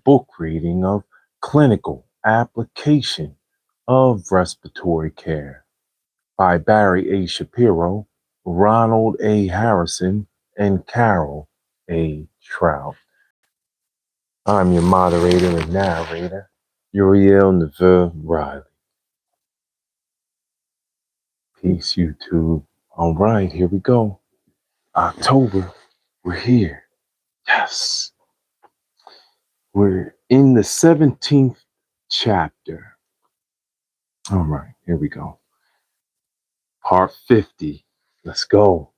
book reading of Clinical Application of Respiratory Care by Barry A. Shapiro, Ronald A. Harrison, and Carole A. Trout. I'm your moderator and narrator, Uriel Riley. Peace, YouTube. All right, here we go. October, we're here. Yes. We're in the 17th chapter. All right, here we go. Part 50. Let's go.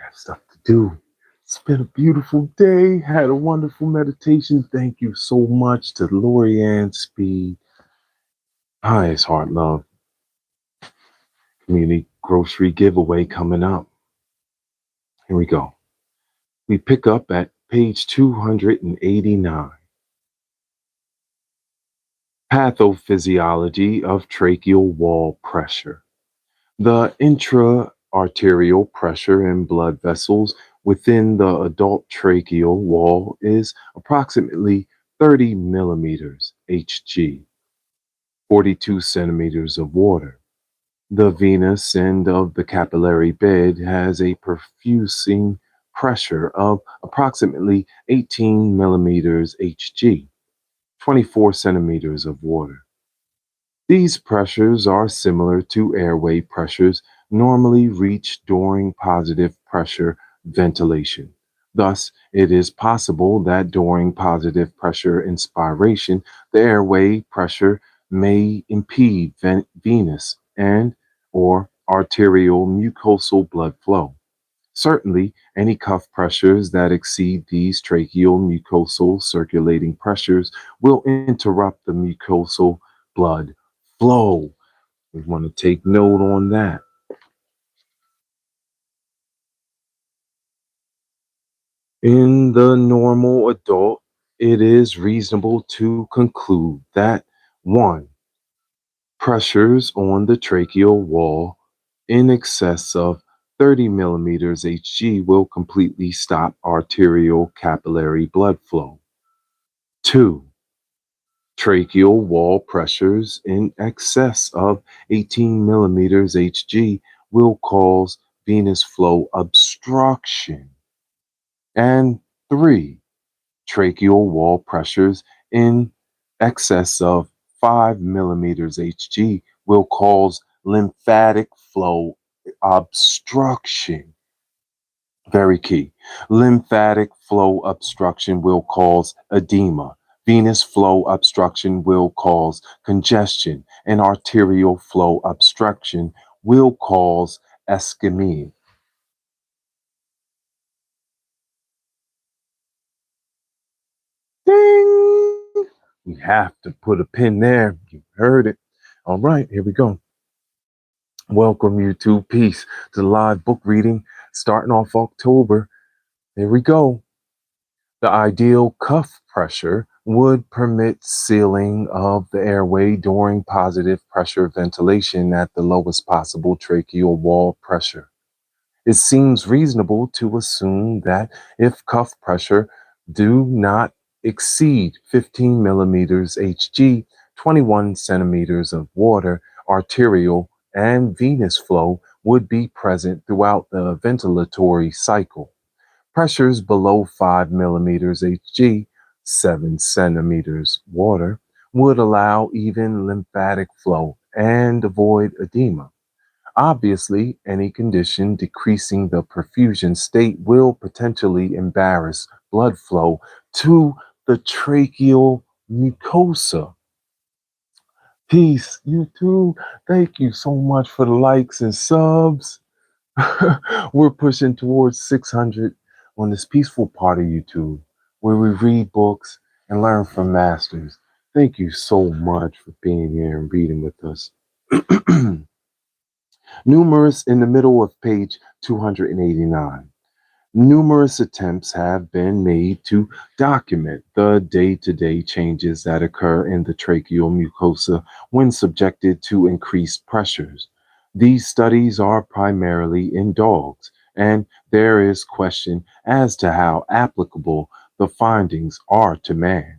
Got stuff to do. It's been a beautiful day. Had a wonderful meditation. Thank you so much to Lorianne Speed. Highest Heart Love Community Grocery Giveaway coming up. Here we go. We pick up at page 289. Pathophysiology of tracheal wall pressure. The intra-arterial pressure in blood vessels within the adult tracheal wall is approximately 30 millimeters Hg, 42 centimeters of water. The venous end of the capillary bed has a perfusing pressure of approximately 18 millimeters Hg, 24 centimeters of water. These pressures are similar to airway pressures normally reached during positive pressure ventilation. Thus, it is possible that during positive pressure inspiration, the airway pressure may impede venous and or arterial mucosal blood flow. Certainly, any cuff pressures that exceed these tracheal mucosal circulating pressures will interrupt the mucosal blood flow. We want to take note on that. In the normal adult, it is reasonable to conclude that 1. Pressures on the tracheal wall in excess of 30 millimeters Hg will completely stop arterial capillary blood flow. 2. Tracheal wall pressures in excess of 18 millimeters Hg will cause venous flow obstruction. And 3. Tracheal wall pressures in excess of 5 millimeters Hg will cause lymphatic flow obstruction. Very key. Lymphatic flow obstruction will cause edema. Venous flow obstruction will cause congestion, and arterial flow obstruction will cause ischemia. Ding! We have to put a pin there. You heard it. All right, here we go. Welcome, YouTube. Peace to the live book reading starting off October. Here we go. The ideal cuff pressure would permit sealing of the airway during positive pressure ventilation at the lowest possible tracheal wall pressure. It seems reasonable to assume that if cuff pressure do not exceed 15 millimeters Hg, 21 centimeters of water, arterial and venous flow would be present throughout the ventilatory cycle. Pressures below 5 millimeters Hg, 7 centimeters water, would allow even lymphatic flow and avoid edema. Obviously, any condition decreasing the perfusion state will potentially embarrass blood flow to the tracheal mucosa. Peace, you too. Thank you so much for the likes and subs. We're pushing towards 600 on this peaceful part of YouTube where we read books and learn from masters. Thank you so much for being here and reading with us. Numerous in the middle of page 289. Numerous attempts have been made to document the day-to-day changes that occur in the tracheal mucosa when subjected to increased pressures. These studies are primarily in dogs, and there is question as to how applicable the findings are to man.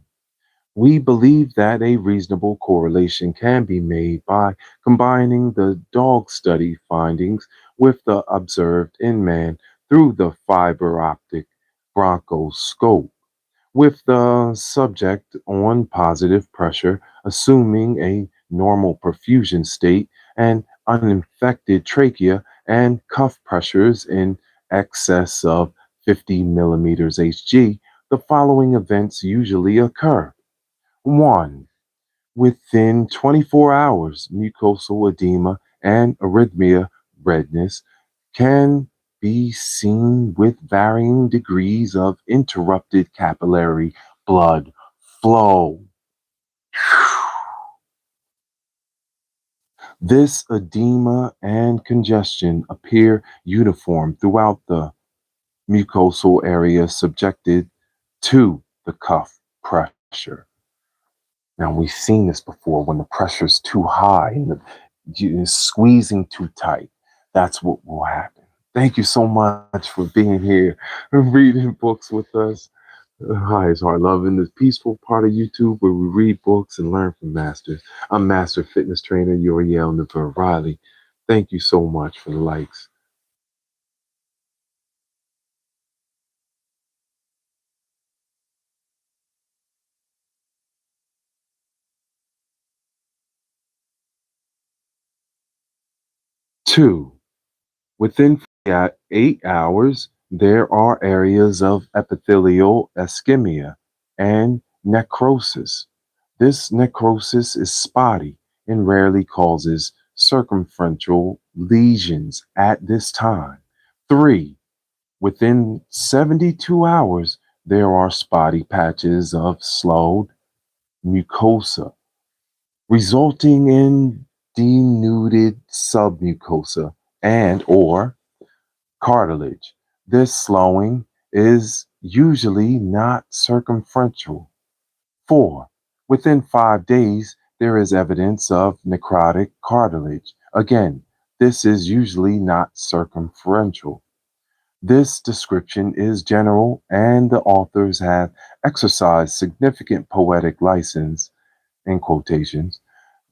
We believe that a reasonable correlation can be made by combining the dog study findings with the observed in man through the fiber optic bronchoscope, with the subject on positive pressure, assuming a normal perfusion state and uninfected trachea and cuff pressures in excess of 50 millimeters Hg, the following events usually occur. 1. Within 24 hours, mucosal edema and arrhythmia redness can be seen with varying degrees of interrupted capillary blood flow. This edema and congestion appear uniform throughout the mucosal area subjected to the cuff pressure. Now, we've seen this before when the pressure is too high and you're squeezing too tight. That's what will happen. Thank you so much for being here and reading books with us. Hi, it's Hard Love in this peaceful part of YouTube where we read books and learn from masters. I'm Master Fitness Trainer Uriel Never Riley. Thank you so much for the likes. 2. Within 8 hours, there are areas of epithelial ischemia and necrosis. This necrosis is spotty and rarely causes circumferential lesions at this time. 3. Within 72 hours, there are spotty patches of slowed mucosa, resulting in denuded submucosa and or cartilage. This slowing is usually not circumferential. 4. Within 5 days, there is evidence of necrotic cartilage. Again, this is usually not circumferential. This description is general, and the authors have exercised significant poetic license in quotations.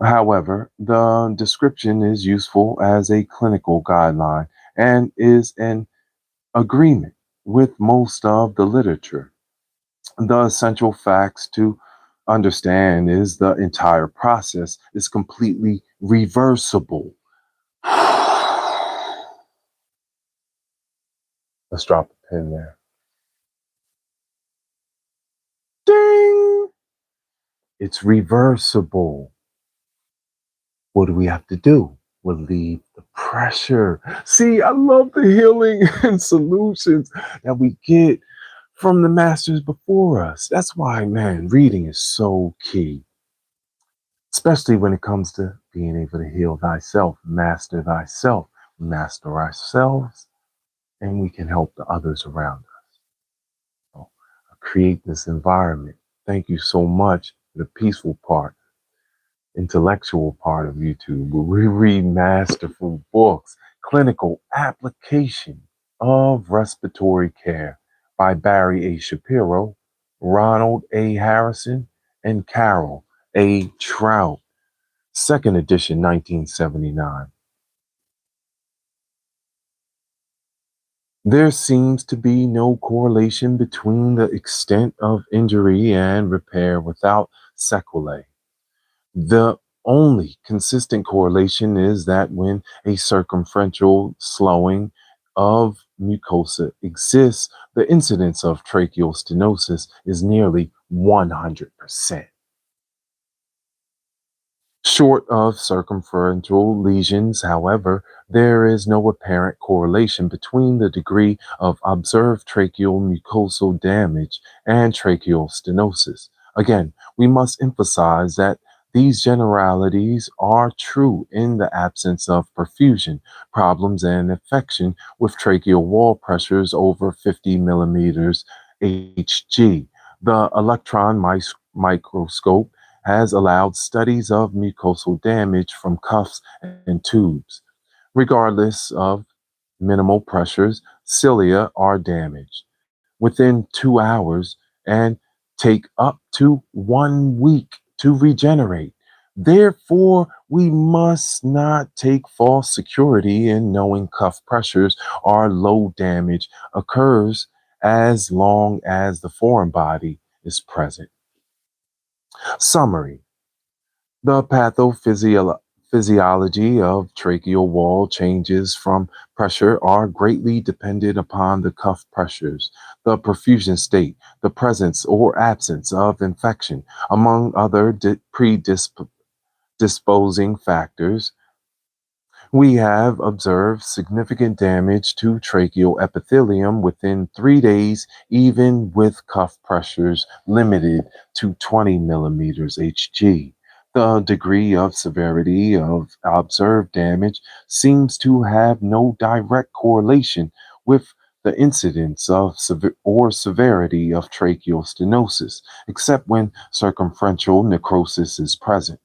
However, the description is useful as a clinical guideline and is an agreement with most of the literature. The essential facts to understand is the entire process is completely reversible. Let's drop a pin there. Ding! It's reversible. What do we have to do? Relieve the pressure. See, I love the healing and solutions that we get from the masters before us. That's why, man, reading is so key, especially when it comes to being able to heal thyself, master thyself, master ourselves, and we can help the others around us. So, create this environment. Thank you so much for the peaceful part, intellectual part of YouTube, where we read masterful books, clinical application of respiratory care by Barry A. Shapiro, Ronald A. Harrison, and Carole A. Trout. Second edition, 1979. There seems to be no correlation between the extent of injury and repair without sequelae. The only consistent correlation is that when a circumferential slowing of mucosa exists, the incidence of tracheal stenosis is nearly 100%. Short of circumferential lesions, however, there is no apparent correlation between the degree of observed tracheal mucosal damage and tracheal stenosis. Again, we must emphasize that these generalities are true in the absence of perfusion problems and infection with tracheal wall pressures over 50 millimeters Hg. The electron microscope has allowed studies of mucosal damage from cuffs and tubes. Regardless of minimal pressures, cilia are damaged within 2 hours, and take up to 1 week to regenerate. Therefore, we must not take false security in knowing cuff pressures are low damage occurs as long as the foreign body is present. Summary. The pathophysiology of tracheal wall changes from pressure are greatly dependent upon the cuff pressures, the perfusion state, the presence or absence of infection, among other predisposing factors. We have observed significant damage to tracheal epithelium within 3 days, even with cuff pressures limited to 20 millimeters Hg. The degree of severity of observed damage seems to have no direct correlation with the incidence of severity of tracheal stenosis, except when circumferential necrosis is present.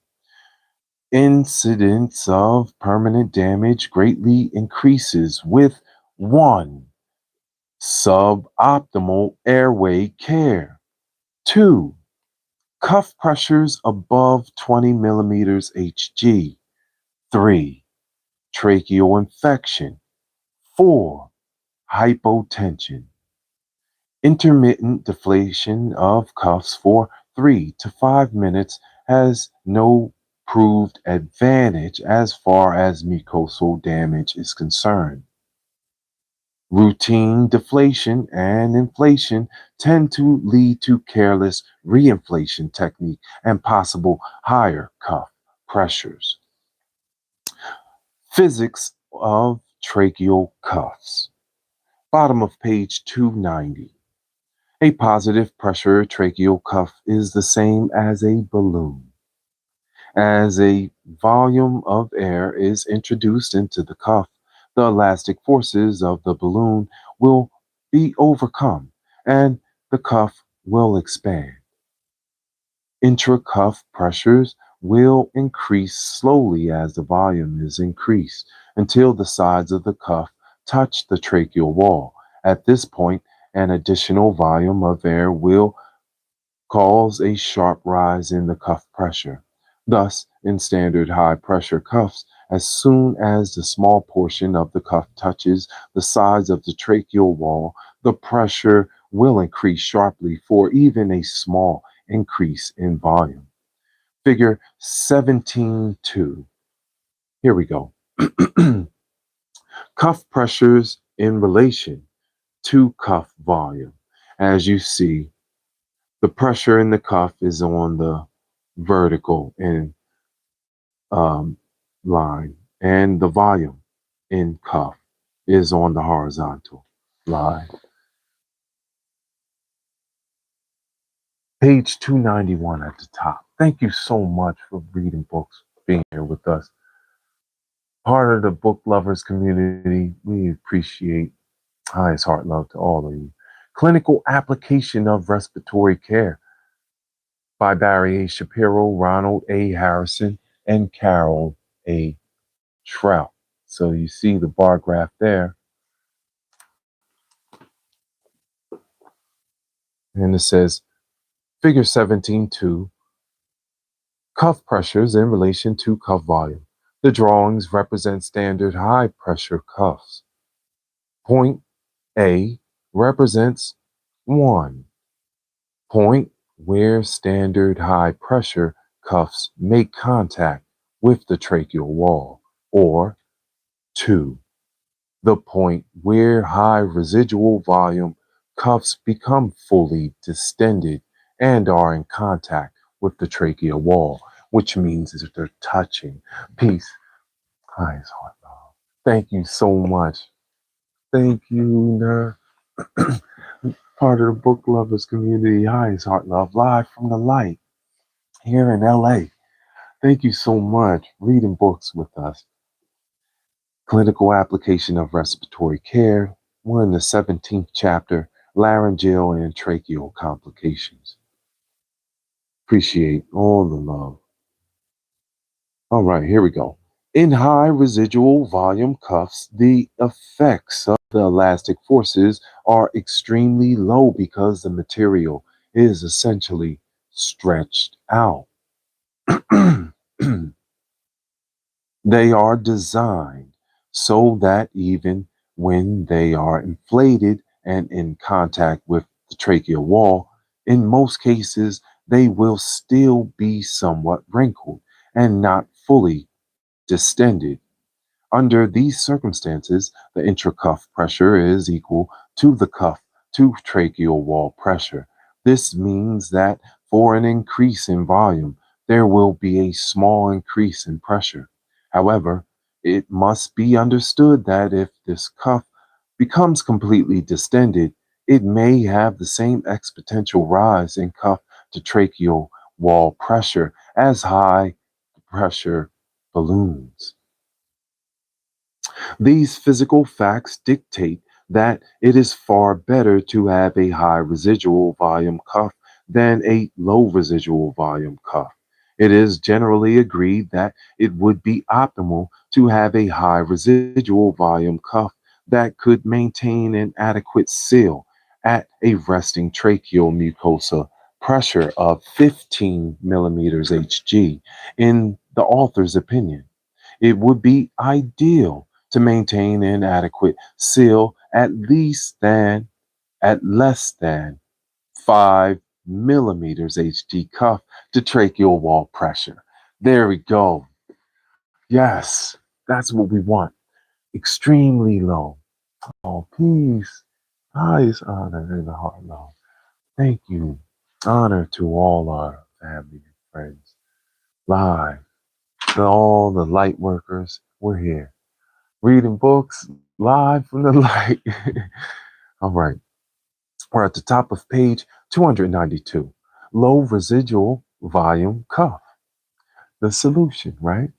Incidence of permanent damage greatly increases with 1. Suboptimal airway care. 2. Cuff pressures above 20 millimeters Hg. 3. Tracheal infection. 4. Hypotension. Intermittent deflation of cuffs for 3 to 5 minutes has no proved advantage as far as mucosal damage is concerned. Routine deflation and inflation tend to lead to careless reinflation technique and possible higher cuff pressures. Physics of tracheal cuffs. Bottom of page 290. A positive pressure tracheal cuff is the same as a balloon. As a volume of air is introduced into the cuff, the elastic forces of the balloon will be overcome and the cuff will expand. Intracuff pressures will increase slowly as the volume is increased until the sides of the cuff touch the tracheal wall. At this point, an additional volume of air will cause a sharp rise in the cuff pressure. Thus, in standard high pressure cuffs, as soon as the small portion of the cuff touches the sides of the tracheal wall, the pressure will increase sharply for even a small increase in volume. Figure 17.2. Here we go. Cuff pressures in relation to cuff volume. As you see, the pressure in the cuff is on the vertical and line, and the volume in cuff is on the horizontal line. Page 291 at the top. Thank you so much for reading books, being here with us. Part of the book lovers community, we appreciate highest heart love to all of you. Clinical Application of Respiratory Care by Barry A. Shapiro, Ronald A. Harrison, and Carole A. Trout. So you see the bar graph there. And it says, figure 17.2, cuff pressures in relation to cuff volume. The drawings represent standard high pressure cuffs. Point A represents 1. Point where standard high pressure cuffs make contact with the tracheal wall, or 2. The point where high residual volume cuffs become fully distended and are in contact with the tracheal wall, which means that they're touching. Peace. Highest heart love. Thank you so much. Thank you, part of the book lovers community. Highest heart love, live from the light here in LA. Thank you so much for reading books with us. Clinical Application of Respiratory Care. We're in the 17th chapter, Laryngeal and Tracheal Complications. Appreciate all the love. All right, here we go. In high residual volume cuffs, the effects of the elastic forces are extremely low because the material is essentially stretched out. They are designed so that even when they are inflated and in contact with the tracheal wall, in most cases, they will still be somewhat wrinkled and not fully distended. Under these circumstances, the intracuff pressure is equal to the cuff to tracheal wall pressure. This means that for an increase in volume, there will be a small increase in pressure. However, it must be understood that if this cuff becomes completely distended, it may have the same exponential rise in cuff to tracheal wall pressure as high pressure balloons. These physical facts dictate that it is far better to have a high residual volume cuff than a low residual volume cuff. It is generally agreed that it would be optimal to have a high residual volume cuff that could maintain an adequate seal at a resting tracheal mucosa pressure of 15 millimeters Hg. In the author's opinion, it would be ideal to maintain an adequate seal at less than 5 millimeters Hg cuff to tracheal wall pressure. There we go. Yes, that's what we want. Extremely low. Oh, peace, highest honor in the heart low. Thank you. Honor to all our family and friends. Live. To all the light workers, we're here. Reading books live from the light. All right. We're at the top of page 292. Low residual volume cuff. The solution, right?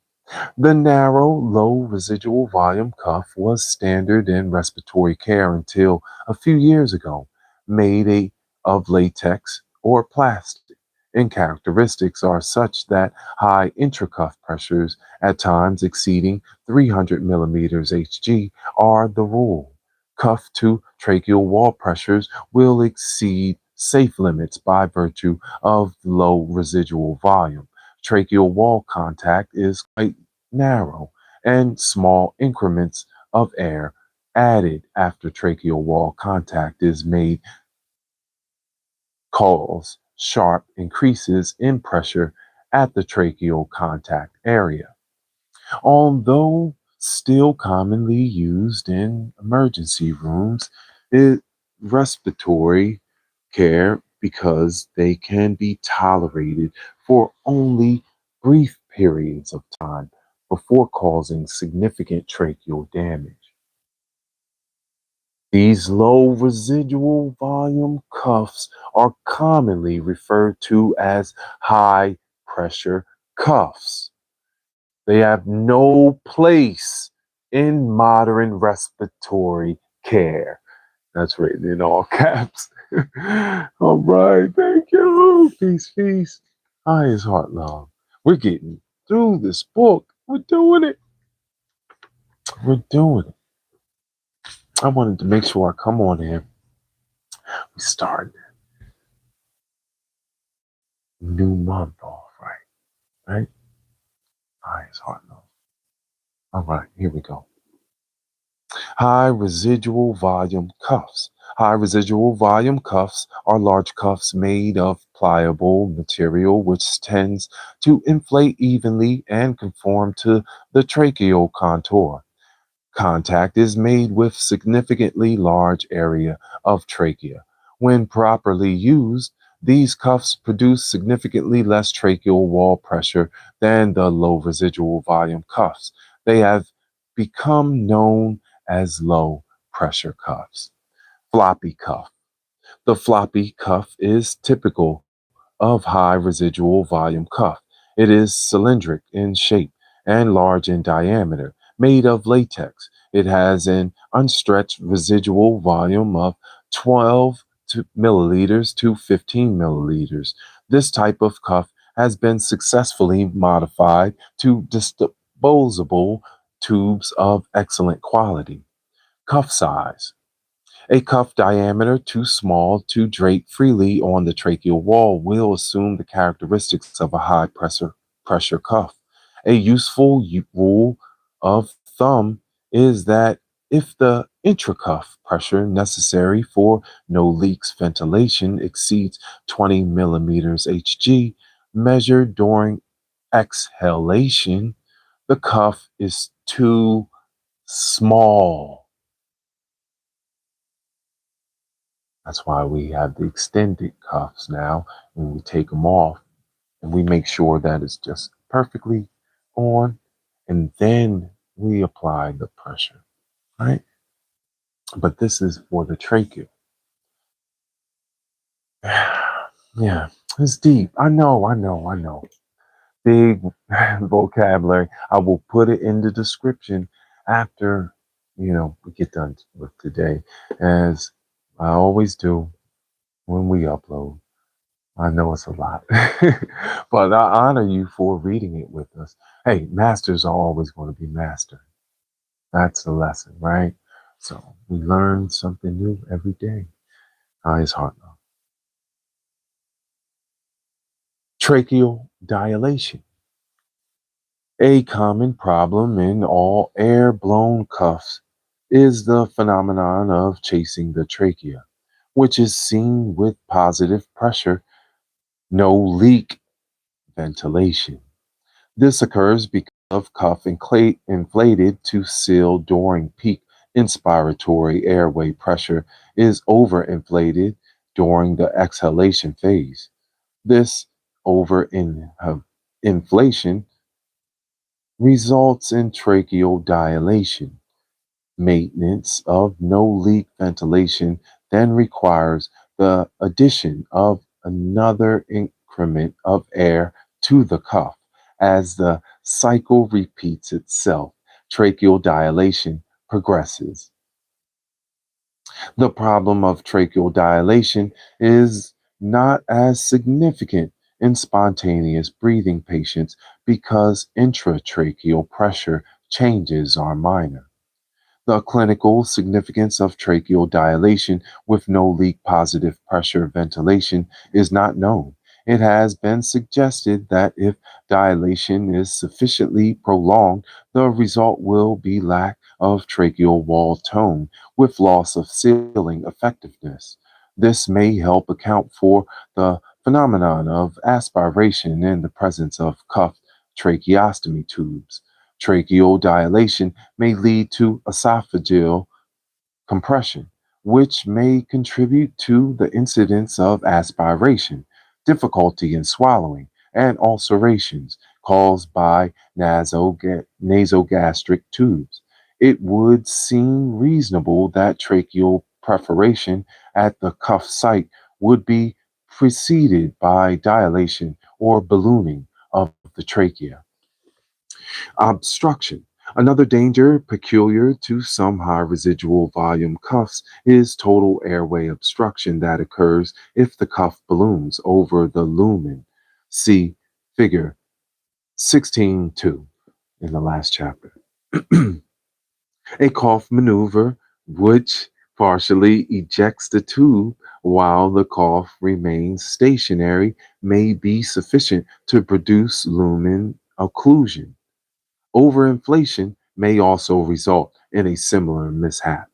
The narrow, low residual volume cuff was standard in respiratory care until a few years ago, of latex or plastic, and characteristics are such that high intracuff pressures, at times exceeding 300 millimeters Hg, are the rule. Cuff to tracheal wall pressures will exceed safe limits by virtue of low residual volume. Tracheal wall contact is quite narrow, and small increments of air added after tracheal wall contact is made cause sharp increases in pressure at the tracheal contact area. Although still commonly used in emergency rooms, it respiratory care because they can be tolerated for only brief periods of time before causing significant tracheal damage. These low residual volume cuffs are commonly referred to as high pressure cuffs. They have no place in modern respiratory care. That's written in all caps. All right, thank you. Peace, peace. Highest heart love. We're getting through this book. We're doing it. We're doing it. I wanted to make sure I come on here. We start new month off, right? Right? Highest heart love. All right, here we go. High residual volume cuffs. High residual volume cuffs are large cuffs made of pliable material which tends to inflate evenly and conform to the tracheal contour. Contact is made with significantly large area of trachea. When properly used, these cuffs produce significantly less tracheal wall pressure than the low residual volume cuffs. They have become known as low pressure cuffs. Floppy cuff. The floppy cuff is typical of high residual volume cuff. It is cylindric in shape and large in diameter, made of latex. It has an unstretched residual volume of 12 milliliters to 15 milliliters. This type of cuff has been successfully modified to disposable tubes of excellent quality. Cuff size. A cuff diameter too small to drape freely on the tracheal wall will assume the characteristics of a pressure cuff. A useful rule of thumb is that if the intracuff pressure necessary for no leaks ventilation exceeds 20 millimeters Hg, measured during exhalation, the cuff is too small. That's why we have the extended cuffs now when we take them off and we make sure that it's just perfectly on and then we apply the pressure, right? But this is for the trachea. Yeah, it's deep. I know. Big vocabulary. I will put it in the description after, we get done with today, as I always do when we upload. I know it's a lot, but I honor you for reading it with us. Hey, masters are always going to be master. That's the lesson, right? So we learn something new every day. His heart love. Tracheal dilation. A common problem in all air blown cuffs is the phenomenon of chasing the trachea, which is seen with positive pressure, no leak ventilation. This occurs because of cuff inflated to seal during peak inspiratory airway pressure is overinflated during the exhalation phase. This inflation results in tracheal dilation. Maintenance of no leak ventilation then requires the addition of another increment of air to the cuff. As the cycle repeats itself, tracheal dilation progresses. The problem of tracheal dilation is not as significant in spontaneous breathing patients because intratracheal pressure changes are minor. The clinical significance of tracheal dilation with no leak positive pressure ventilation is not known. It has been suggested that if dilation is sufficiently prolonged, the result will be lack of tracheal wall tone with loss of sealing effectiveness. This may help account for the phenomenon of aspiration in the presence of cuffed tracheostomy tubes. Tracheal dilation may lead to esophageal compression, which may contribute to the incidence of aspiration, difficulty in swallowing, and ulcerations caused by nasogastric tubes. It would seem reasonable that tracheal perforation at the cuff site would be preceded by dilation or ballooning of the trachea. Obstruction. Another danger peculiar to some high residual volume cuffs is total airway obstruction that occurs if the cuff balloons over the lumen. See figure 16.2 in the last chapter. A cough maneuver, which partially ejects the tube while the cough remains stationary, may be sufficient to produce lumen occlusion. Overinflation may also result in a similar mishap.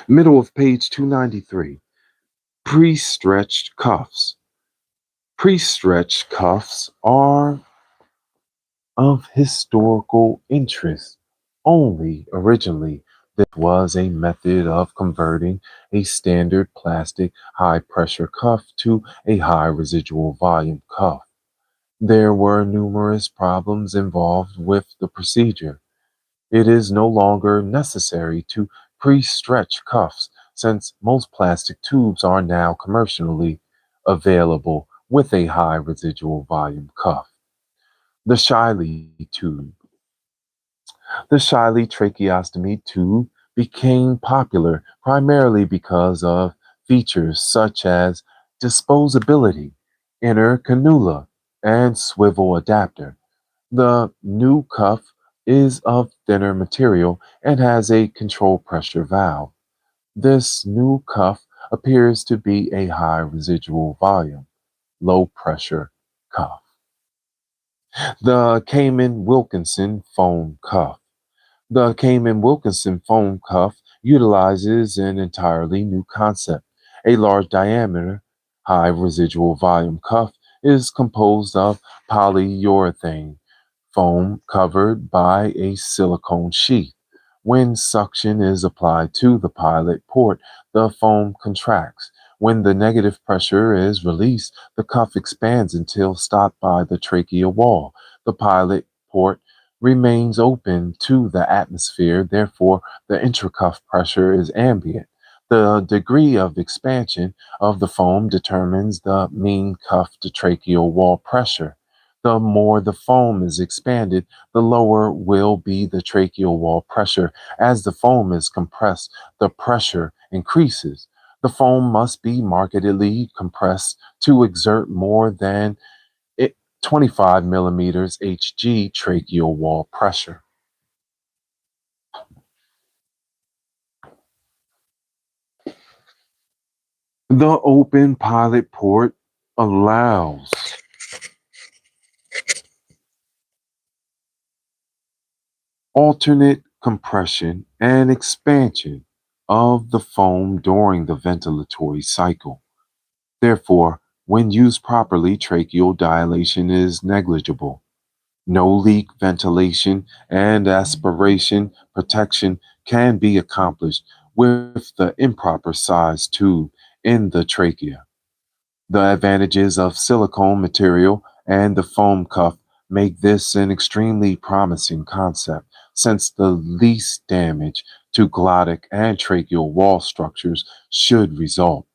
Middle of page 293. Pre stretched cuffs. Pre stretched cuffs are of historical interest only originally. This was a method of converting a standard plastic high pressure cuff to a high residual volume cuff. There were numerous problems involved with the procedure. It is no longer necessary to pre stretch cuffs since most plastic tubes are now commercially available with a high residual volume cuff. The Shiley tube. The Shiley tracheostomy tube became popular primarily because of features such as disposability, inner cannula, and swivel adapter. The new cuff is of thinner material and has a control pressure valve. This new cuff appears to be a high residual volume, low pressure cuff. The Cayman Wilkinson foam cuff. The Cayman Wilkinson foam cuff utilizes an entirely new concept. A large diameter, high residual volume cuff is composed of polyurethane foam covered by a silicone sheath. When suction is applied to the pilot port, the foam contracts. When the negative pressure is released, the cuff expands until stopped by the tracheal wall. The pilot port remains open to the atmosphere, therefore, the intracuff pressure is ambient. The degree of expansion of the foam determines the mean cuff to tracheal wall pressure. The more the foam is expanded, the lower will be the tracheal wall pressure. As the foam is compressed, the pressure increases. The foam must be markedly compressed to exert more than 25 millimeters Hg tracheal wall pressure. The open pilot port allows alternate compression and expansion of the foam during the ventilatory cycle. Therefore, when used properly, tracheal dilation is negligible. No leak ventilation and aspiration protection can be accomplished with the improper sized tube in the trachea. The advantages of silicone material and the foam cuff make this an extremely promising concept, since the least damage to glottic and tracheal wall structures should result.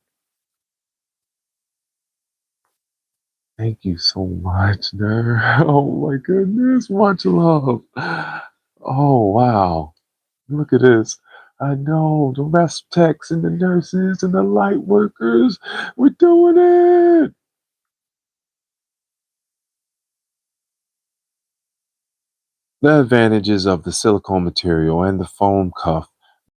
Thank you so much, Ner. Oh my goodness, much love. Oh wow, look at this. I know the rest techs and the nurses and the light workers, we're doing it. The advantages of the silicone material and the foam cuff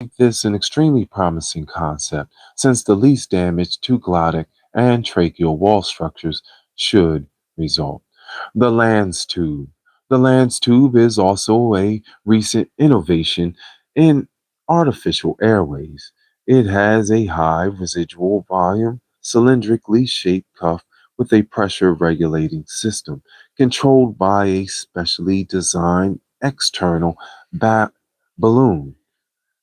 make this an extremely promising concept, since the least damage to glottic and tracheal wall structures should result. The Lands tube. The Lands tube is also a recent innovation in artificial airways. It has a high residual volume, cylindrically shaped cuff with a pressure regulating system controlled by a specially designed external balloon,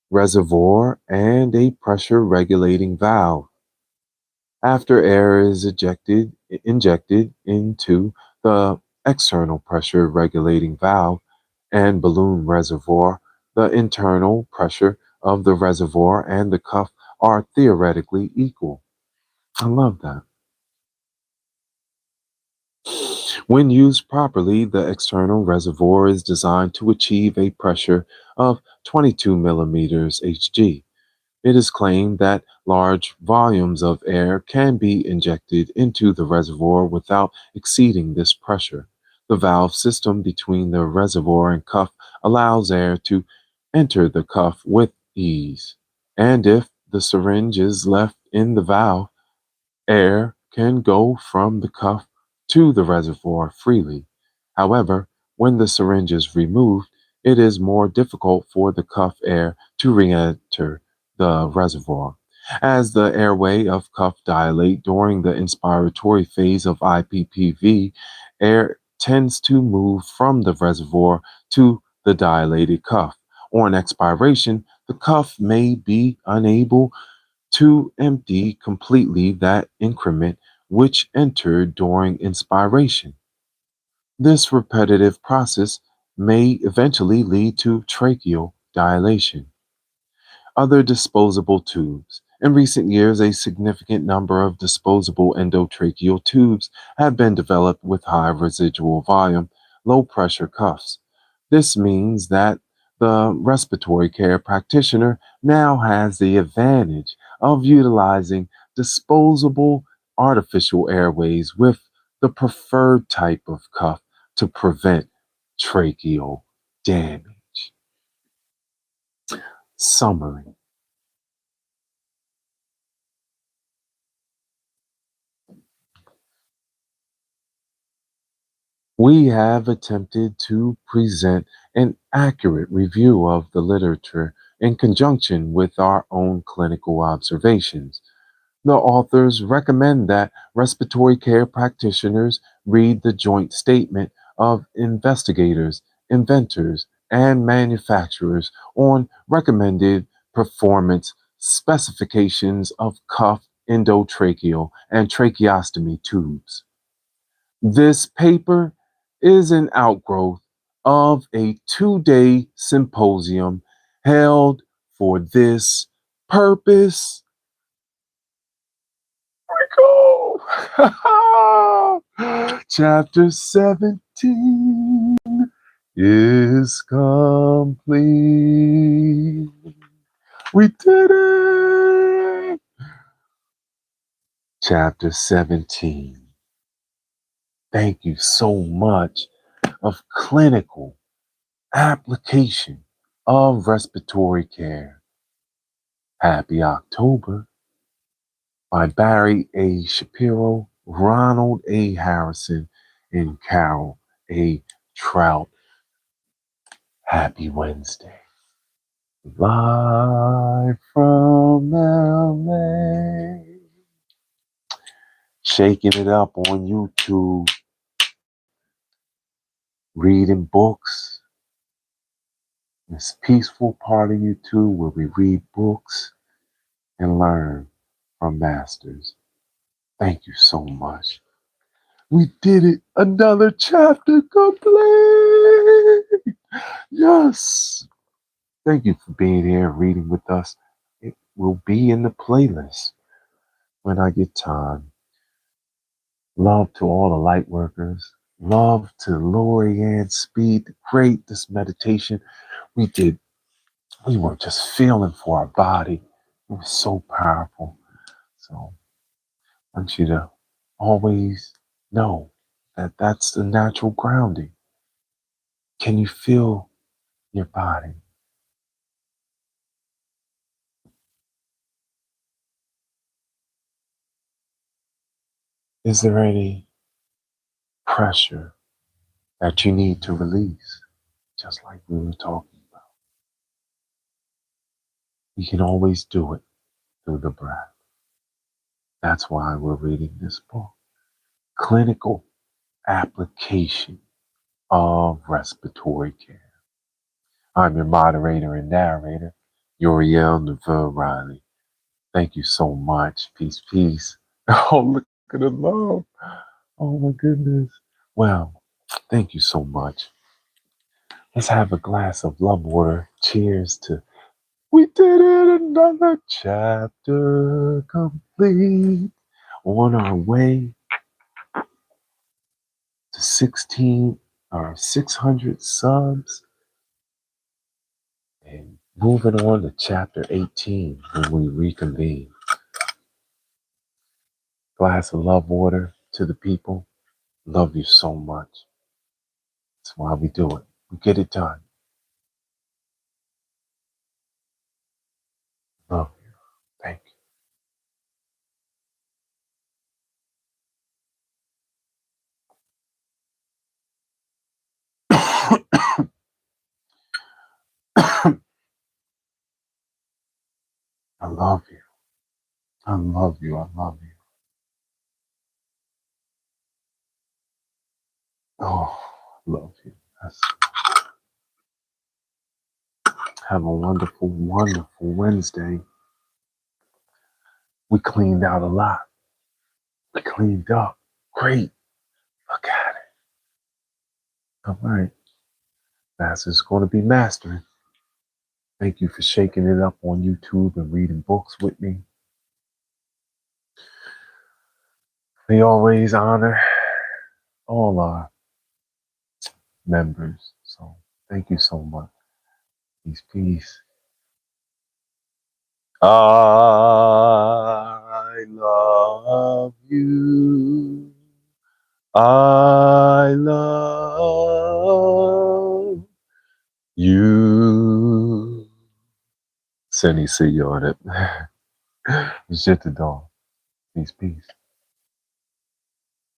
reservoir, and a pressure regulating valve. After air is injected into the external pressure regulating valve and balloon reservoir, the internal pressure of the reservoir and the cuff are theoretically equal. I love that. When used properly, the external reservoir is designed to achieve a pressure of 22 millimeters Hg. It is claimed that large volumes of air can be injected into the reservoir without exceeding this pressure. The valve system between the reservoir and cuff allows air to enter the cuff with ease. And if the syringe is left in the valve, air can go from the cuff to the reservoir freely. However, when the syringe is removed, it is more difficult for the cuff air to re enter the reservoir. As the airway of cuff dilate during the inspiratory phase of IPPV, air tends to move from the reservoir to the dilated cuff. On expiration, the cuff may be unable to empty completely that increment which entered during inspiration. This repetitive process may eventually lead to tracheal dilation. Other disposable tubes. In recent years, a significant number of disposable endotracheal tubes have been developed with high residual volume, low pressure cuffs. This means that the respiratory care practitioner now has the advantage of utilizing disposable artificial airways with the preferred type of cuff to prevent tracheal damage. Summary. We have attempted to present an accurate review of the literature in conjunction with our own clinical observations. The authors recommend that respiratory care practitioners read the joint statement of investigators, inventors, and manufacturers on recommended performance specifications of cuff, endotracheal, and tracheostomy tubes. This paper is an outgrowth of a 2-day symposium held for this purpose. Go! Chapter 17 is complete. We did it! Chapter 17. Thank you so much of clinical application of respiratory care. Happy October by Barry A. Shapiro, Ronald A. Harrison, and Carole A. Trout. Happy Wednesday. Live from LA. Shaking it up on YouTube. Reading books. This peaceful part of YouTube where we read books and learn from masters. Thank you so much. We did it. Another chapter complete. Yes. Thank you for being here, reading with us. It will be in the playlist when I get time. Love to all the light workers. Love to Lori Ann Speed. Great, this meditation. We were just feeling for our body. It was so powerful. So I want you to always know that that's the natural grounding. Can you feel your body? Is there any pressure that you need to release? Just like we were talking about. You can always do it through the breath. That's why we're reading this book. Clinical application of respiratory care. I'm your moderator and narrator, Uriel Riley. Thank you so much. Peace, peace. Oh, look at the love. Oh my goodness. Well, thank you so much. Let's have a glass of love water. Cheers to we did it, another chapter complete. On our way to 16 or 600 subs and moving on to chapter 18 when we reconvene. Glass of love water to the people. Love you so much. That's why we do it. We get it done. Love you. Thank you. I love you. I love you. I love you. Oh, love you. Have a wonderful, wonderful Wednesday. We cleaned out a lot. We cleaned up. Great. Look at it. All right. Master's going to be mastering. Thank you for shaking it up on YouTube and reading books with me. We always honor all our members. So thank you so much. Peace, peace. I love you. I love you. Sunny, see you on it. It's just a dog. Peace, peace.